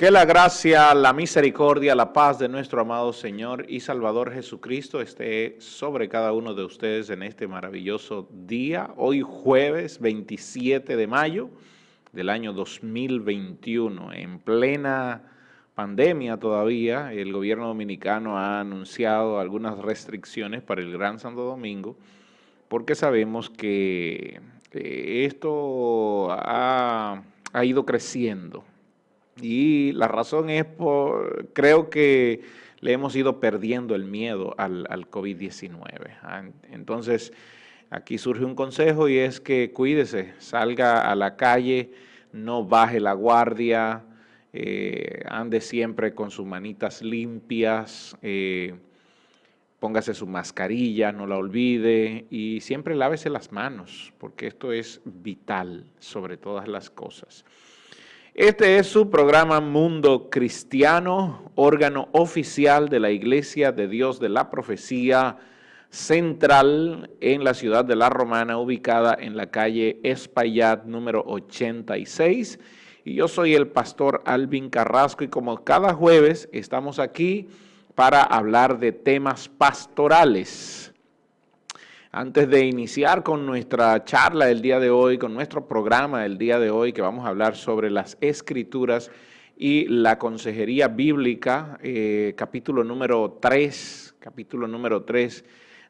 Que la gracia, la misericordia, la paz de nuestro amado Señor y Salvador Jesucristo esté sobre cada uno de ustedes en este maravilloso día, hoy jueves 27 de mayo del año 2021, en plena pandemia todavía. El gobierno dominicano ha anunciado algunas restricciones para el Gran Santo Domingo, porque sabemos que esto ha ido creciendo. Y la razón es creo que le hemos ido perdiendo el miedo al COVID-19. Entonces, aquí surge un consejo y es que cuídese, salga a la calle, no baje la guardia, ande siempre con sus manitas limpias, póngase su mascarilla, no la olvide y siempre lávese las manos, porque esto es vital sobre todas las cosas. Este es su programa Mundo Cristiano, órgano oficial de la Iglesia de Dios de la Profecía Central en la ciudad de La Romana, ubicada en la calle Espaillat número 86. Y yo soy el pastor Alvin Carrasco y como cada jueves estamos aquí para hablar de temas pastorales. Antes de iniciar con nuestra charla del día de hoy, con nuestro programa del día de hoy, que vamos a hablar sobre las Escrituras y la consejería bíblica, capítulo número 3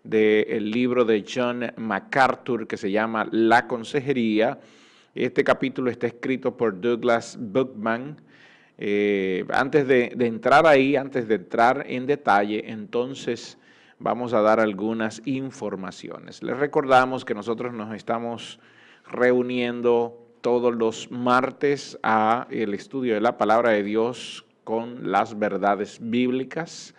del libro de John MacArthur, que se llama La Consejería. Este capítulo está escrito por Douglas Bookman. Antes de entrar ahí, antes de entrar en detalle, entonces vamos a dar algunas informaciones. Les recordamos que nosotros nos estamos reuniendo todos los martes a el estudio de la palabra de Dios con las verdades bíblicas.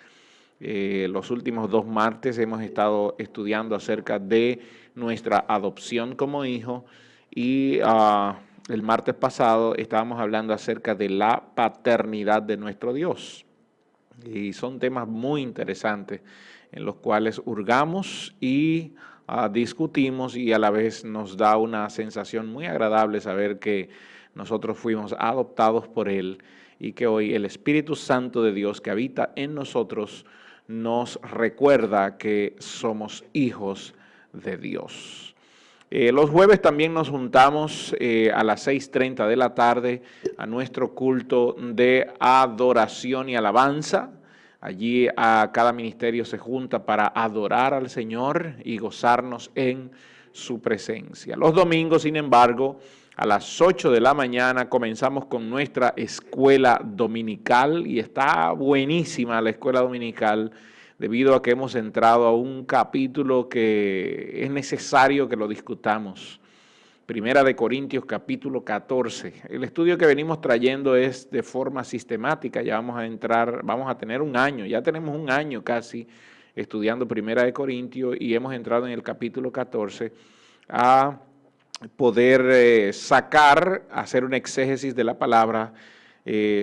Los últimos 2 martes hemos estado estudiando acerca de nuestra adopción como hijo y el martes pasado estábamos hablando acerca de la paternidad de nuestro Dios. Y son temas muy interesantes en los cuales hurgamos y discutimos, y a la vez nos da una sensación muy agradable saber que nosotros fuimos adoptados por Él y que hoy el Espíritu Santo de Dios que habita en nosotros nos recuerda que somos hijos de Dios. Los jueves también nos juntamos a las 6:30 de la tarde a nuestro culto de adoración y alabanza. Allí cada ministerio se junta para adorar al Señor y gozarnos en su presencia. Los domingos, sin embargo, a las 8 de la mañana comenzamos con nuestra escuela dominical y está buenísima la escuela dominical debido a que hemos entrado a un capítulo que es necesario que lo discutamos. Primera de Corintios capítulo 14. El estudio que venimos trayendo es de forma sistemática. Ya vamos a tener un año, ya tenemos un año casi estudiando Primera de Corintios y hemos entrado en el capítulo 14 a poder hacer una exégesis de la palabra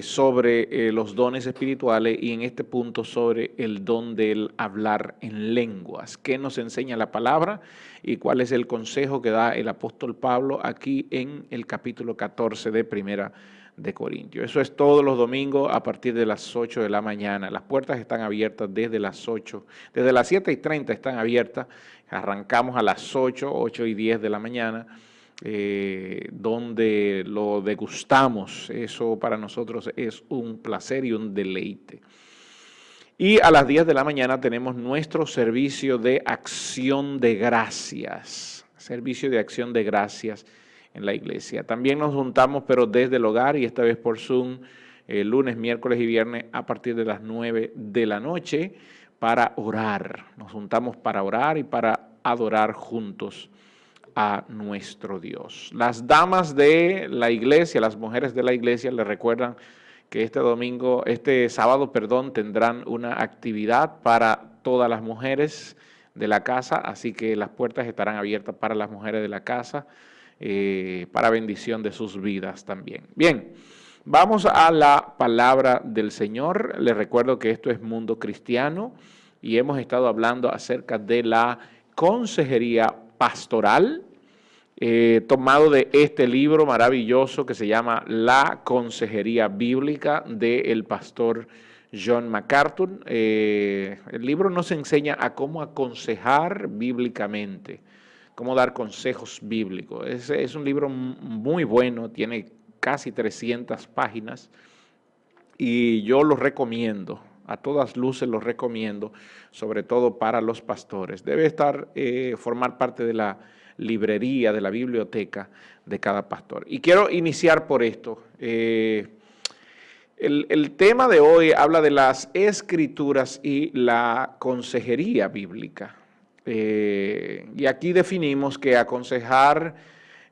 sobre los dones espirituales y en este punto sobre el don del hablar en lenguas. ¿Qué nos enseña la palabra y cuál es el consejo que da el apóstol Pablo aquí en el capítulo 14 de Primera de Corintios? Eso es todos los domingos a partir de las 8 de la mañana. Las puertas están abiertas desde las 8, desde las 7:30 están abiertas. Arrancamos a las 8:10 de la mañana. Donde lo degustamos. Eso para nosotros es un placer y un deleite. Y a las 10 de la mañana tenemos nuestro servicio de acción de gracias. Servicio de acción de gracias en la iglesia. También nos juntamos, pero desde el hogar y esta vez por Zoom, lunes, miércoles y viernes a partir de las 9 de la noche para orar. Nos juntamos para orar y para adorar juntos a nuestro Dios. Las damas de la iglesia, las mujeres de la iglesia, les recuerdan que este sábado, tendrán una actividad para todas las mujeres de la casa, así que las puertas estarán abiertas para las mujeres de la casa, para bendición de sus vidas también. Bien, vamos a la palabra del Señor. Les recuerdo que esto es Mundo Cristiano y hemos estado hablando acerca de la consejería pastoral tomado de este libro maravilloso que se llama La Consejería Bíblica del pastor John MacArthur. El libro nos enseña a cómo aconsejar bíblicamente, cómo dar consejos bíblicos. Es un libro muy bueno, tiene casi 300 páginas y yo lo recomiendo, a todas luces lo recomiendo, sobre todo para los pastores. Debe formar parte de la librería, de la biblioteca de cada pastor. Y quiero iniciar por esto. El tema de hoy habla de las escrituras y la consejería bíblica. Y aquí definimos que aconsejar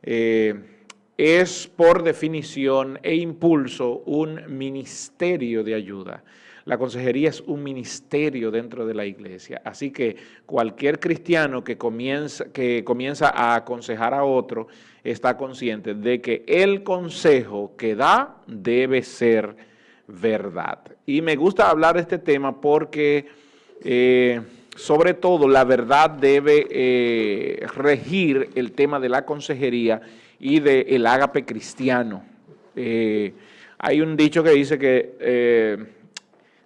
es por definición e impulso un ministerio de ayuda. La consejería es un ministerio dentro de la iglesia. Así que cualquier cristiano que comienza a aconsejar a otro está consciente de que el consejo que da debe ser verdad. Y me gusta hablar de este tema porque sobre todo la verdad debe regir el tema de la consejería y del ágape cristiano. Hay un dicho que dice que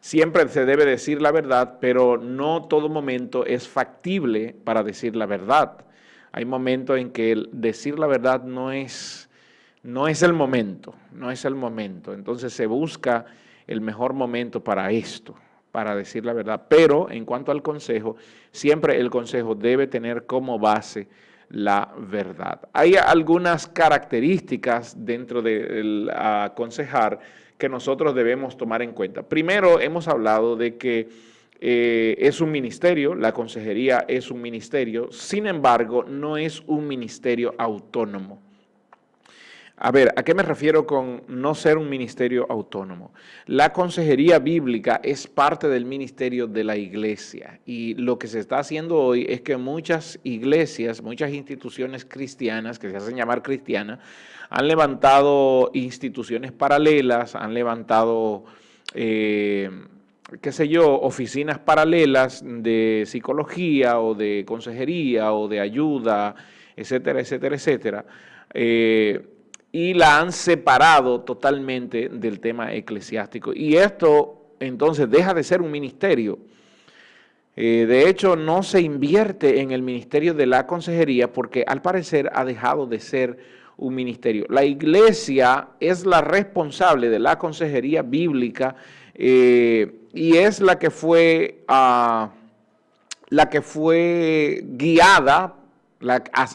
siempre se debe decir la verdad, pero no todo momento es factible para decir la verdad. Hay momentos en que decir la verdad no es el momento, Entonces se busca el mejor momento para esto, para decir la verdad. Pero en cuanto al consejo, siempre el consejo debe tener como base la verdad. Hay algunas características dentro del aconsejar que nosotros debemos tomar en cuenta. Primero, hemos hablado de que es un ministerio, la consejería es un ministerio, sin embargo, no es un ministerio autónomo. A ver, ¿a qué me refiero con no ser un ministerio autónomo? La consejería bíblica es parte del ministerio de la iglesia y lo que se está haciendo hoy es que muchas iglesias, muchas instituciones cristianas, que se hacen llamar cristianas, han levantado instituciones paralelas, han levantado, oficinas paralelas de psicología o de consejería o de ayuda, etcétera, etcétera, etcétera. Y la han separado totalmente del tema eclesiástico. Y esto entonces deja de ser un ministerio. De hecho, no se invierte en el ministerio de la consejería porque al parecer ha dejado de ser un ministerio. La iglesia es la responsable de la consejería bíblica y es la que fue guiada,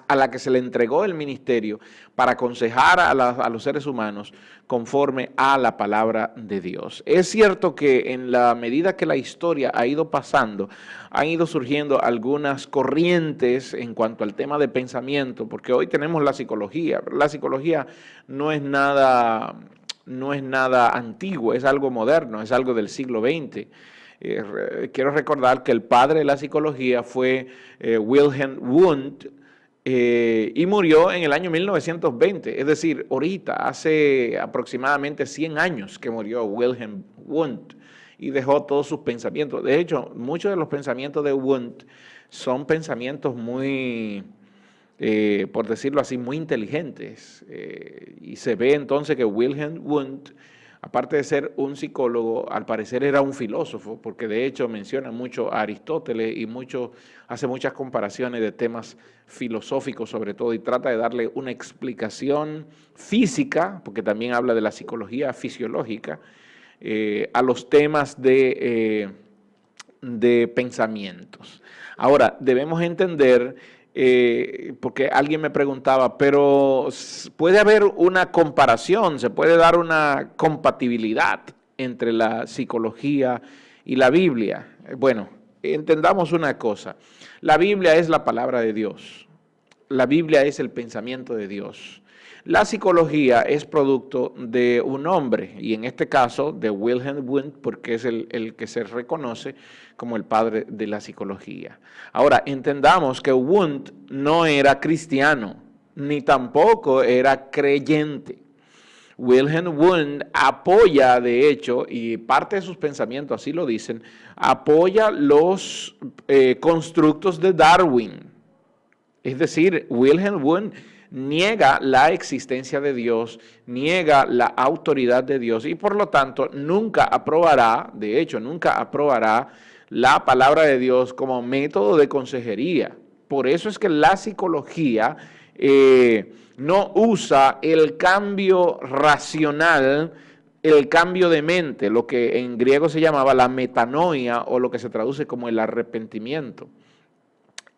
a la que se le entregó el ministerio para aconsejar a los seres humanos conforme a la palabra de Dios. Es cierto que en la medida que la historia ha ido pasando, han ido surgiendo algunas corrientes en cuanto al tema de pensamiento, porque hoy tenemos la psicología, pero la psicología no es nada antiguo, es algo moderno, es algo del siglo XX. Quiero recordar que el padre de la psicología fue Wilhelm Wundt y murió en el año 1920, es decir, ahorita, hace aproximadamente 100 años que murió Wilhelm Wundt y dejó todos sus pensamientos. De hecho, muchos de los pensamientos de Wundt son pensamientos muy, por decirlo así, muy inteligentes. Y se ve entonces que Wilhelm Wundt, aparte de ser un psicólogo, al parecer era un filósofo, porque de hecho menciona mucho a Aristóteles y hace muchas comparaciones de temas filosóficos sobre todo y trata de darle una explicación física, porque también habla de la psicología fisiológica, a los temas de pensamientos. Ahora, debemos entender, porque alguien me preguntaba, pero ¿puede haber una comparación, se puede dar una compatibilidad entre la psicología y la Biblia? Bueno, entendamos una cosa, la Biblia es la palabra de Dios, la Biblia es el pensamiento de Dios. La psicología es producto de un hombre, y en este caso de Wilhelm Wundt, porque es el que se reconoce como el padre de la psicología. Ahora, entendamos que Wundt no era cristiano, ni tampoco era creyente. Wilhelm Wundt apoya, de hecho, y parte de sus pensamientos así lo dicen, apoya los constructos de Darwin. Es decir, Wilhelm Wundt niega la existencia de Dios, niega la autoridad de Dios y por lo tanto nunca aprobará, de hecho nunca aprobará la palabra de Dios como método de consejería. Por eso es que la psicología no usa el cambio racional, el cambio de mente, lo que en griego se llamaba la metanoia o lo que se traduce como el arrepentimiento.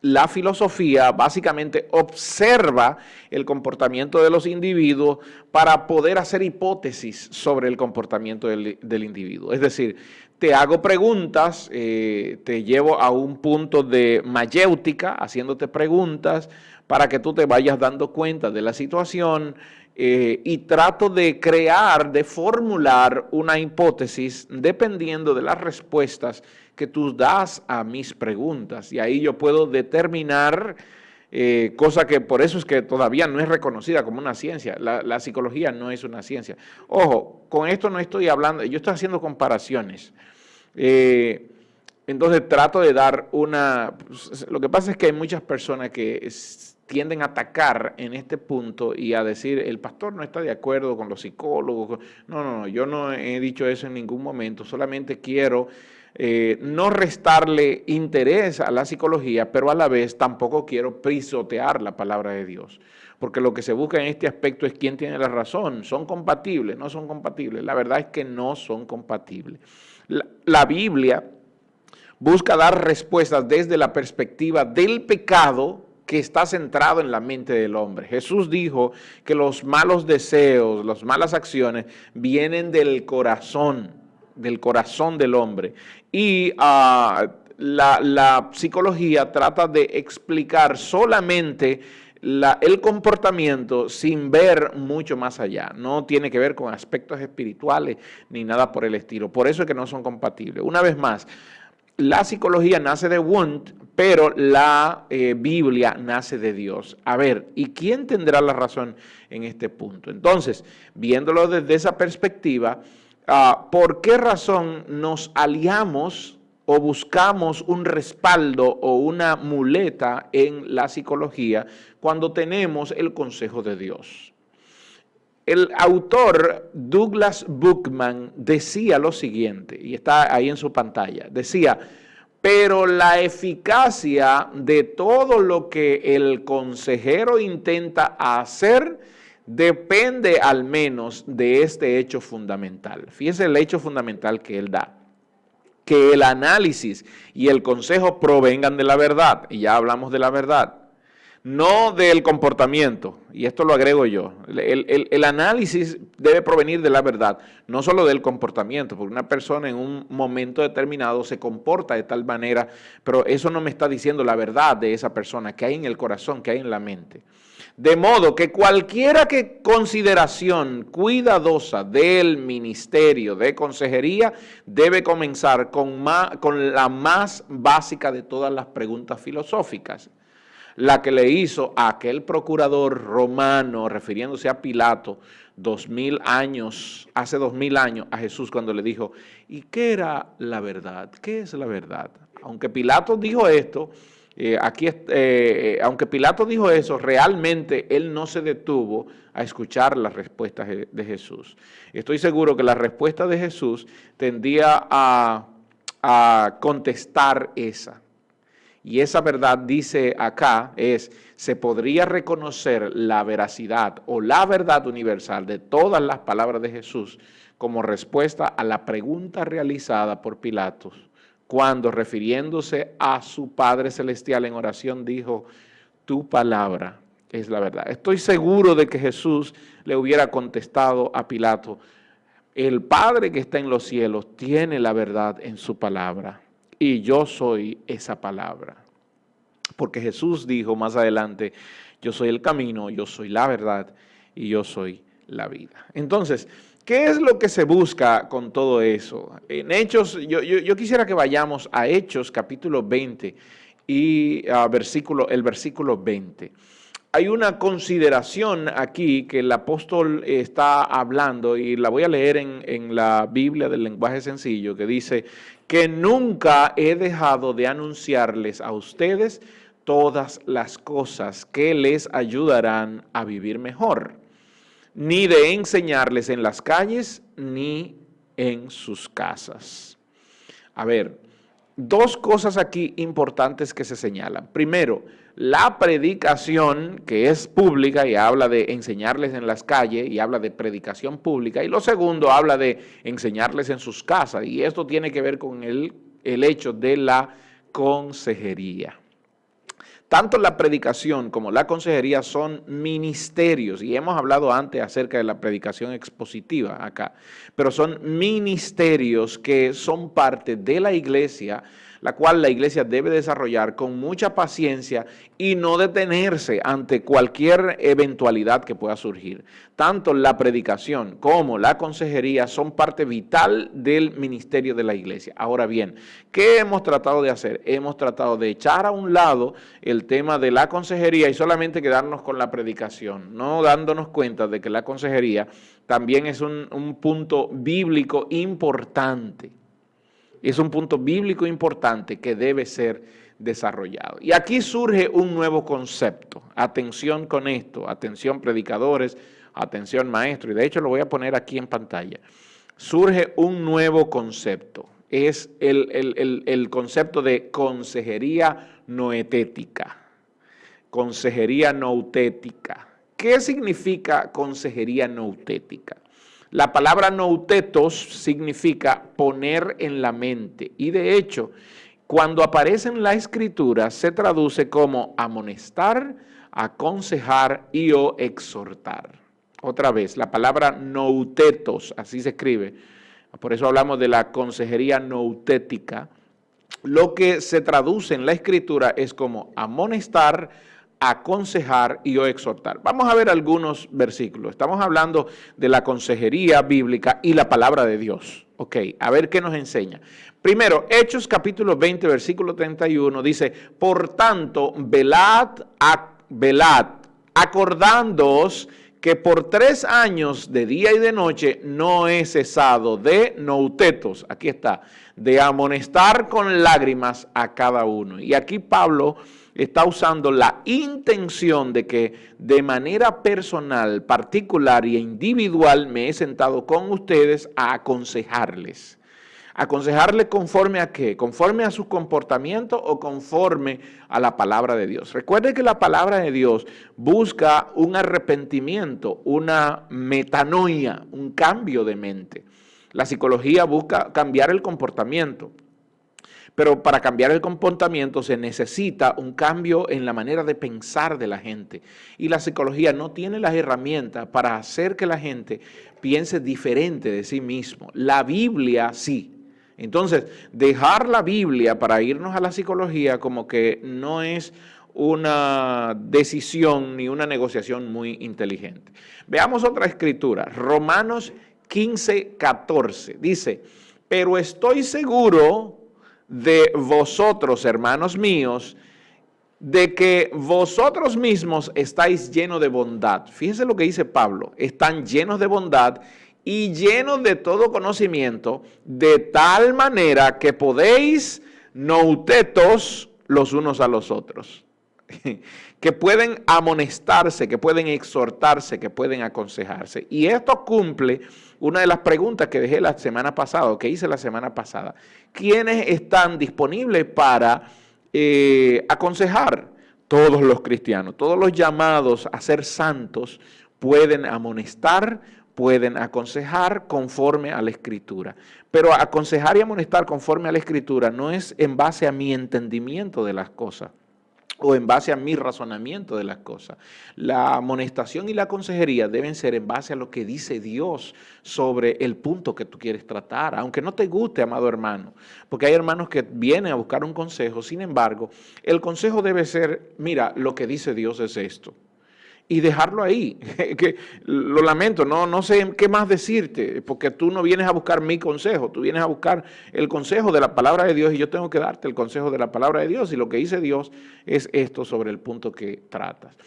La filosofía básicamente observa el comportamiento de los individuos para poder hacer hipótesis sobre el comportamiento del individuo. Es decir, te hago preguntas, te llevo a un punto de mayéutica, haciéndote preguntas para que tú te vayas dando cuenta de la situación y trato de crear, de formular una hipótesis dependiendo de las respuestas que tú das a mis preguntas. Y ahí yo puedo determinar, cosa que por eso es que todavía no es reconocida como una ciencia. La psicología no es una ciencia. Ojo, con esto no estoy hablando, yo estoy haciendo comparaciones. Entonces trato de dar una... Lo que pasa es que hay muchas personas que tienden a atacar en este punto y a decir, el pastor no está de acuerdo con los psicólogos. No, yo no he dicho eso en ningún momento, solamente quiero no restarle interés a la psicología, pero a la vez tampoco quiero pisotear la palabra de Dios, porque lo que se busca en este aspecto es quién tiene la razón. ¿Son compatibles? ¿No son compatibles? La verdad es que no son compatibles. La Biblia busca dar respuestas desde la perspectiva del pecado que está centrado en la mente del hombre. Jesús dijo que los malos deseos, las malas acciones vienen del corazón del hombre. Y la psicología trata de explicar solamente el comportamiento sin ver mucho más allá. No tiene que ver con aspectos espirituales ni nada por el estilo. Por eso es que no son compatibles. Una vez más, la psicología nace de Wundt, pero la Biblia nace de Dios. A ver, ¿y quién tendrá la razón en este punto? Entonces, viéndolo desde esa perspectiva, ¿por qué razón nos aliamos o buscamos un respaldo o una muleta en la psicología cuando tenemos el consejo de Dios? El autor Douglas Buckman decía lo siguiente, y está ahí en su pantalla, decía, pero la eficacia de todo lo que el consejero intenta hacer depende al menos de este hecho fundamental. Fíjese el hecho fundamental que él da, que el análisis y el consejo provengan de la verdad, y ya hablamos de la verdad, no del comportamiento, y esto lo agrego yo. El análisis debe provenir de la verdad, no solo del comportamiento, porque una persona en un momento determinado se comporta de tal manera, pero eso no me está diciendo la verdad de esa persona, que hay en el corazón, que hay en la mente. De modo que cualquiera que consideración cuidadosa del ministerio de consejería debe comenzar con la más básica de todas las preguntas filosóficas, la que le hizo a aquel procurador romano, refiriéndose a Pilato, hace 2000 años a Jesús, cuando le dijo, ¿y qué era la verdad? ¿Qué es la verdad? Aunque Pilato dijo esto, aunque Pilato dijo eso, realmente él no se detuvo a escuchar las respuestas de Jesús. Estoy seguro que la respuesta de Jesús tendía a contestar esa. Y esa verdad, dice acá, se podría reconocer la veracidad o la verdad universal de todas las palabras de Jesús como respuesta a la pregunta realizada por Pilato, cuando refiriéndose a su Padre Celestial en oración dijo, tu palabra es la verdad. Estoy seguro de que Jesús le hubiera contestado a Pilato, el Padre que está en los cielos tiene la verdad en su palabra. Y yo soy esa palabra. Porque Jesús dijo más adelante, yo soy el camino, yo soy la verdad y yo soy la vida. Entonces, ¿qué es lo que se busca con todo eso? En Hechos, yo quisiera que vayamos a Hechos capítulo 20 y el versículo 20. Hay una consideración aquí que el apóstol está hablando y la voy a leer en la Biblia del lenguaje sencillo, que dice que nunca he dejado de anunciarles a ustedes todas las cosas que les ayudarán a vivir mejor, ni de enseñarles en las calles ni en sus casas. A ver, dos cosas aquí importantes que se señalan. Primero, la predicación, que es pública y habla de enseñarles en las calles y habla de predicación pública. Y lo segundo, habla de enseñarles en sus casas. Y esto tiene que ver con el hecho de la consejería. Tanto la predicación como la consejería son ministerios, y hemos hablado antes acerca de la predicación expositiva acá, pero son ministerios que son parte de la iglesia, la cual la iglesia debe desarrollar con mucha paciencia y no detenerse ante cualquier eventualidad que pueda surgir. Tanto la predicación como la consejería son parte vital del ministerio de la iglesia. Ahora bien, ¿qué hemos tratado de hacer? Hemos tratado de echar a un lado el tema de la consejería y solamente quedarnos con la predicación, no dándonos cuenta de que la consejería también es un punto bíblico importante. Es un punto bíblico importante que debe ser desarrollado. Y aquí surge un nuevo concepto. Atención con esto, atención predicadores, atención maestros. Y de hecho lo voy a poner aquí en pantalla. Surge un nuevo concepto. Es el concepto de consejería noetética. Consejería noutética. ¿Qué significa consejería noutética? La palabra noutetos significa poner en la mente y de hecho, cuando aparece en la escritura se traduce como amonestar, aconsejar y o exhortar. Otra vez, la palabra noutetos, así se escribe, por eso hablamos de la consejería noutética. Lo que se traduce en la escritura es como amonestar, aconsejar y o exhortar. Vamos a ver algunos versículos. Estamos hablando de la consejería bíblica y la palabra de Dios. Ok, a ver qué nos enseña. Primero, Hechos capítulo 20, versículo 31, dice, por tanto, velad, acordándoos que por 3 años de día y de noche no he cesado de noutetos, aquí está, de amonestar con lágrimas a cada uno. Y aquí Pablo está usando la intención de que de manera personal, particular e individual me he sentado con ustedes a aconsejarles. ¿Aconsejarle conforme a qué? ¿Conforme a su comportamiento o conforme a la palabra de Dios? Recuerde que la palabra de Dios busca un arrepentimiento, una metanoia, un cambio de mente. La psicología busca cambiar el comportamiento. Pero para cambiar el comportamiento se necesita un cambio en la manera de pensar de la gente. Y la psicología no tiene las herramientas para hacer que la gente piense diferente de sí mismo. La Biblia sí. Entonces, dejar la Biblia para irnos a la psicología como que no es una decisión ni una negociación muy inteligente. Veamos otra escritura, Romanos 15, 14. Dice, pero estoy seguro de vosotros, hermanos míos, de que vosotros mismos estáis llenos de bondad. Fíjense lo que dice Pablo, están llenos de bondad y llenos de todo conocimiento, de tal manera que podéis noutetos los unos a los otros. Que pueden amonestarse, que pueden exhortarse, que pueden aconsejarse. Y esto cumple una de las preguntas que dejé la semana pasada, o que hice la semana pasada. ¿Quiénes están disponibles para aconsejar? Todos los cristianos, todos los llamados a ser santos pueden amonestar, pueden aconsejar conforme a la Escritura. Pero aconsejar y amonestar conforme a la Escritura no es en base a mi entendimiento de las cosas o en base a mi razonamiento de las cosas. La amonestación y la consejería deben ser en base a lo que dice Dios sobre el punto que tú quieres tratar, aunque no te guste, amado hermano, porque hay hermanos que vienen a buscar un consejo, sin embargo, el consejo debe ser, mira, lo que dice Dios es esto. Y dejarlo ahí, que lo lamento, no sé qué más decirte, porque tú no vienes a buscar mi consejo, tú vienes a buscar el consejo de la palabra de Dios y yo tengo que darte el consejo de la palabra de Dios y lo que dice Dios es esto sobre el punto que tratas.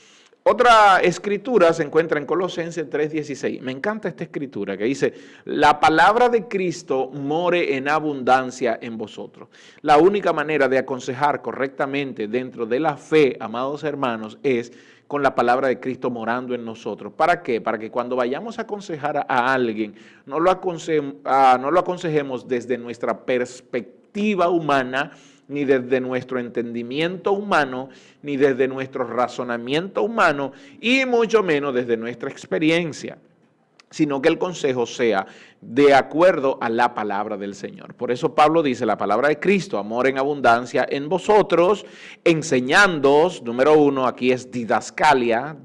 Otra escritura se encuentra en Colosenses 3:16. Me encanta esta escritura que dice, la palabra de Cristo more en abundancia en vosotros. La única manera de aconsejar correctamente dentro de la fe, amados hermanos, es con la palabra de Cristo morando en nosotros. ¿Para qué? Para que cuando vayamos a aconsejar a alguien, no lo aconsejemos desde nuestra perspectiva humana, ni desde nuestro entendimiento humano, ni desde nuestro razonamiento humano, y mucho menos desde nuestra experiencia, sino que el consejo sea de acuerdo a la palabra del Señor. Por eso Pablo dice, la palabra de Cristo, amor en abundancia en vosotros, enseñándoos, número 1, aquí es didascalia,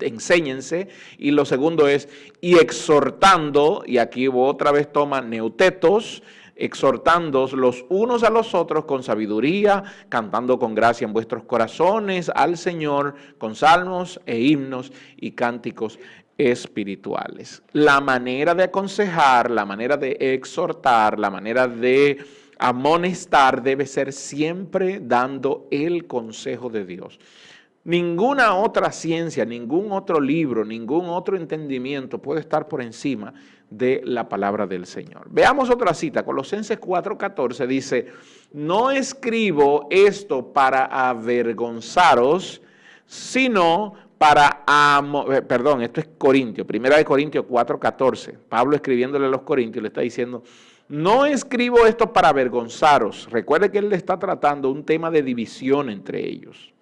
enséñense, y lo segundo es, y exhortando, y aquí otra vez toma neutetos, exhortándoos los unos a los otros con sabiduría, cantando con gracia en vuestros corazones al Señor, con salmos e himnos y cánticos espirituales. La manera de aconsejar, la manera de exhortar, la manera de amonestar debe ser siempre dando el consejo de Dios. Ninguna otra ciencia, ningún otro libro, ningún otro entendimiento puede estar por encima de la palabra del Señor. Veamos otra cita, Colosenses 4:14 dice, no escribo esto para avergonzaros, sino para esto es Corintios, 1 Corintios 4:14, Pablo escribiéndole a los Corintios le está diciendo, no escribo esto para avergonzaros. Recuerde que él le está tratando un tema de división entre ellos.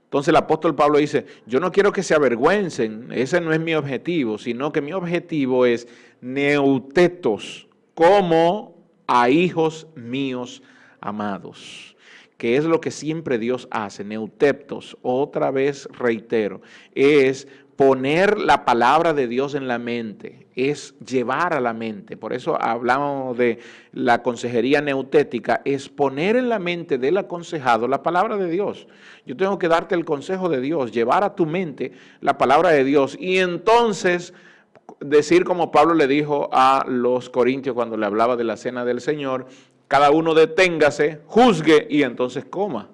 Entonces el apóstol Pablo dice, yo no quiero que se avergüencen, ese no es mi objetivo, sino que mi objetivo es neutetos, como a hijos míos amados, que es lo que siempre Dios hace, neuteptos, otra vez reitero, es poner la palabra de Dios en la mente, es llevar a la mente. Por eso hablamos de la consejería neutética, es poner en la mente del aconsejado la palabra de Dios. Yo tengo que darte el consejo de Dios, llevar a tu mente la palabra de Dios y entonces decir como Pablo le dijo a los corintios cuando le hablaba de la cena del Señor, cada uno deténgase, juzgue y entonces coma.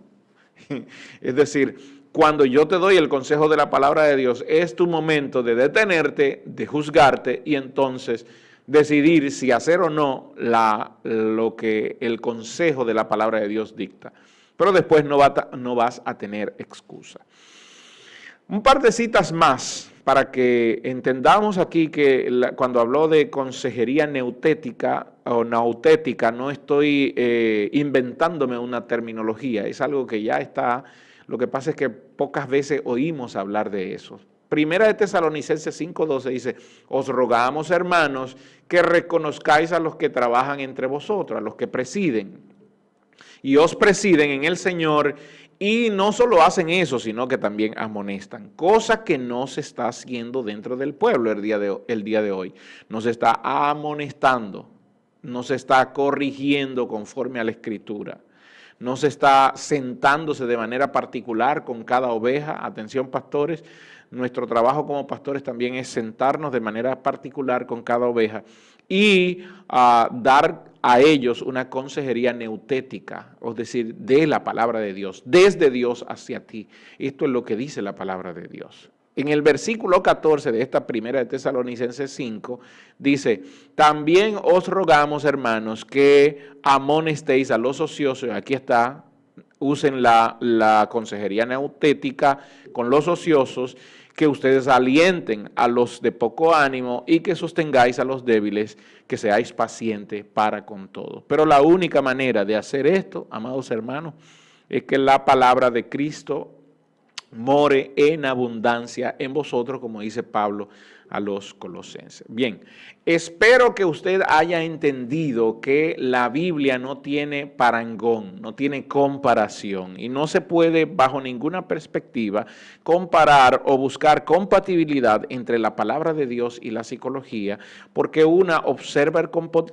Es decir, cuando yo te doy el consejo de la palabra de Dios, es tu momento de detenerte, de juzgarte y entonces decidir si hacer o no lo que el consejo de la palabra de Dios dicta. Pero después no vas a tener excusa. Un par de citas más para que entendamos aquí que cuando habló de consejería neutética o nautética, no estoy inventándome una terminología, es algo que ya está. Lo que pasa es que pocas veces oímos hablar de eso. Primera de Tesalonicenses 5:12 dice, os rogamos, hermanos, que reconozcáis a los que trabajan entre vosotros, a los que presiden, y os presiden en el Señor, y no solo hacen eso, sino que también amonestan, cosa que no se está haciendo dentro del pueblo el día de hoy. No se está amonestando, no se está corrigiendo conforme a la Escritura. No se está sentándose de manera particular con cada oveja. Atención, pastores, nuestro trabajo como pastores también es sentarnos de manera particular con cada oveja y dar a ellos una consejería neutética, es decir, de la palabra de Dios, desde Dios hacia ti. Esto es lo que dice la palabra de Dios. En el versículo 14 de esta primera de Tesalonicenses 5, dice, también os rogamos, hermanos, que amonestéis a los ociosos, aquí está, usen la consejería neutética con los ociosos, que ustedes alienten a los de poco ánimo y que sostengáis a los débiles, que seáis pacientes para con todos. Pero la única manera de hacer esto, amados hermanos, es que la palabra de Cristo more en abundancia en vosotros, como dice Pablo a los colosenses. Bien, espero que usted haya entendido que la Biblia no tiene parangón, no tiene comparación y no se puede bajo ninguna perspectiva comparar o buscar compatibilidad entre la palabra de Dios y la psicología, porque una observa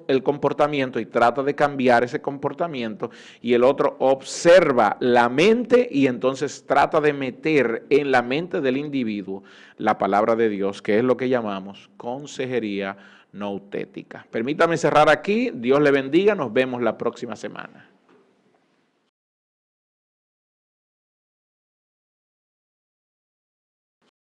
el comportamiento y trata de cambiar ese comportamiento y el otro observa la mente y entonces trata de meter en la mente del individuo la palabra de Dios, que es lo que llamamos consejería noutética. Permítame cerrar aquí. Dios le bendiga. Nos vemos la próxima semana.